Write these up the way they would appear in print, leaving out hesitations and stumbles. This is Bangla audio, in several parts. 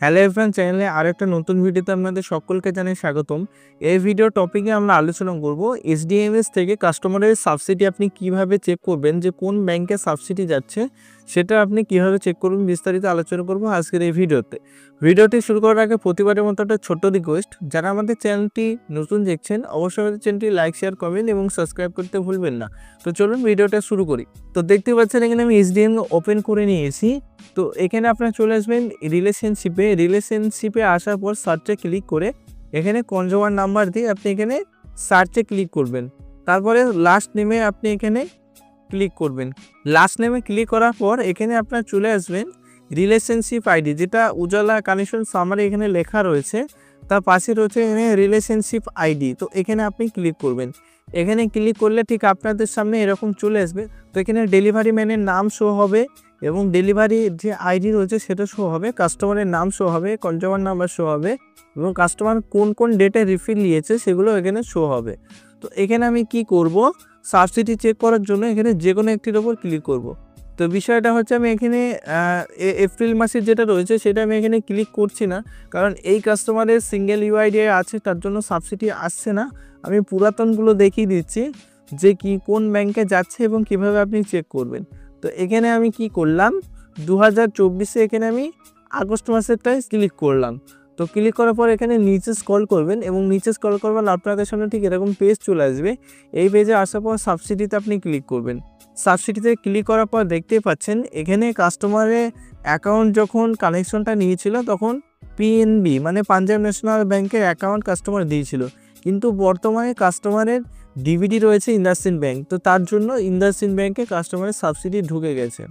হ্যালো এভরিওয়ান, চ্যানেলে আরেকটা নতুন ভিডিওতে আপনাদের সকলকে জানাই স্বাগতম। এই ভিডিও টপিকে আমরা আলোচনা করব এসডিএমএস থেকে কাস্টমারের সাবসিডি আপনি কিভাবে চেক করবেন, যে কোন ব্যাংকে সাবসিডি যাচ্ছে সেটা আপনি কিভাবে চেক করবেন, বিস্তারিত আলোচনা করব আজকের এই ভিডিওতে। ভিডিওটি শুরু করার আগে প্রতিবারের মতো একটা ছোট্ট রিকোয়েস্ট, যারা আমাদের চ্যানেলটি নতুন দেখছেন অবশ্যই আমাদের চ্যানেলটি লাইক, শেয়ার, কমেন্ট এবং সাবস্ক্রাইব করতে ভুলবেন না। তো চলুন ভিডিওটা শুরু করি। তো দেখতে পাচ্ছেন এখানে আমি এসডিএম ওপেন করে নিয়েছি। তো এখানে আপনারা চলে আসবেন রিলেশনশিপে আসার পর সার্চে ক্লিক করে এখানে কনজিউমার নাম্বার দিয়ে আপনি এখানে সার্চে ক্লিক করবেন। তারপরে লাস্ট নেমে আপনি এখানে ক্লিক করবেন। লাস্ট নেমে ক্লিক করার পর এখানে আপনার চলে আসবেন রিলেশনশিপ আইডি, যেটা উজালা কানেকশন সামারি এখানে লেখা রয়েছে, তার পাশে রয়েছে এখানে রিলেশনশিপ আইডি। তো এখানে আপনি ক্লিক করবেন। এখানে ক্লিক করলে ঠিক আপনাদের সামনে এরকম চলে আসবে। তো এখানে ডেলিভারি ম্যানের নাম শো হবে এবং ডেলিভারি যে আইডি রয়েছে সেটা শো হবে, কাস্টমারের নাম শো হবে, কনজিউমার নাম্বার শো হবে এবং কাস্টমার কোন কোন ডেটে রিফিল নিয়েছে সেগুলো এখানে শো হবে। তো এখানে আমি কি করব, সাবসিডি চেক করার জন্য এখানে যে কোনো একটির ওপর ক্লিক করব। তো বিষয়টা হচ্ছে আমি এখানে এপ্রিল মাসের যেটা রয়েছে সেটা আমি এখানে ক্লিক করছি না, কারণ এই কাস্টমারের সিঙ্গেল ইউআইডি আছে, তার জন্য সাবসিডি আসছে না। আমি পুরাতনগুলো দেখিয়ে দিচ্ছি যে কি কোন ব্যাংকে যাচ্ছে এবং কিভাবে আপনি চেক করবেন। তো এখানে আমি কি করলাম, 2024 এখানে আমি আগস্ট মাসেরটায় ক্লিক করলাম। তো ক্লিক করার পর এখানে নিচে স্ক্রল করবেন এবং নিচে স্ক্রল করবেন আপনাদের সামনে ঠিক এরকম পেজ চলে আসবে। এই পেজে আসার পর সাবসিডিতে আপনি ক্লিক করবেন। সাবসিডিতে ক্লিক করার পর দেখতেই পাচ্ছেন এখানে কাস্টমারের অ্যাকাউন্ট যখন কানেকশনটা নিয়েছিল তখন পিএনবি মানে পাঞ্জাব ন্যাশনাল ব্যাংকের অ্যাকাউন্ট কাস্টমার দিয়েছিল, কিন্তু বর্তমানে কাস্টমারের ডিবিডি রয়েছে ইন্ডাসইন্ড ব্যাংক, তো তার জন্য ইন্ডাসইন্ড ব্যাংকে কাস্টমারের সাবসিডি ঢুকে গেছে।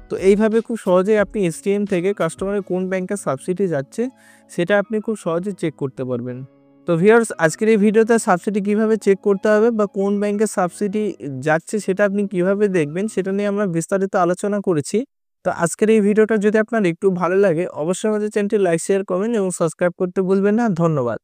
তো এইভাবে খুব সহজেই আপনি এসটিএম থেকে কাস্টমারের কোন ব্যাংকে সাবসিডি যাচ্ছে সেটা আপনি খুব সহজে চেক করতে পারবেন। তো ভিউয়ার্স, আজকের এই ভিডিওতে সাবসিডি কিভাবে চেক করতে হবে বা কোন ব্যাংকে সাবসিডি যাচ্ছে সেটা আপনি কিভাবে দেখবেন সেটা নিয়ে আমরা বিস্তারিত আলোচনা করেছি। তো আজকের এই ভিডিওটা যদি আপনার একটু ভালো লাগে অবশ্যই আমাদের চ্যানেলটি লাইক, শেয়ার, কমেন্ট এবং সাবস্ক্রাইব করতে ভুলবেন না। ধন্যবাদ।